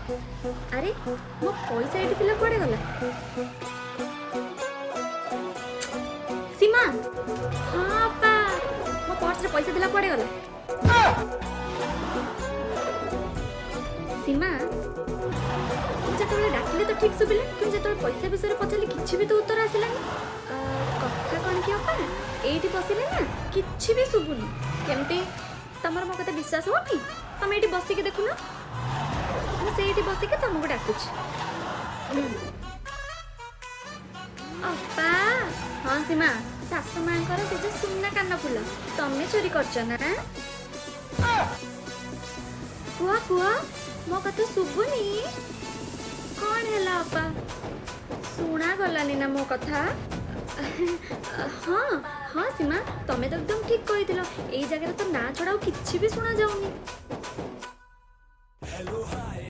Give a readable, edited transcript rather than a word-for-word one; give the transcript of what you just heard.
अरे मो पैसा ये पिला कुआडे गला सीमा हाँ अपा मो पर्स रे पैसा दिला कुआडे गला सीमा जिते डाकिले तो ठीक सुबिला कि जिते पैसा विषय पचारे किसी भी तो उत्तर आसलानी कथा कौन कि अपा एठी बसिले ना किसी भी शुभुनी केमती तमर मो कथा विश्वास होनी तुम ये बसिक देखुन मुझे बसिक तुमको डाकुच अपा हाँ सीमा सासु माँ से जो सुना कान फुल तमें चोरी करच ना कुआ कुआ मो कथा शुभुनी कौन है अपा शुणा गलानी ना मो कथा हाँ हाँ सीमा तमें तो एकदम ठीक कही ए जगह तो ना छड़ा किसी भी शुणा जाऊनी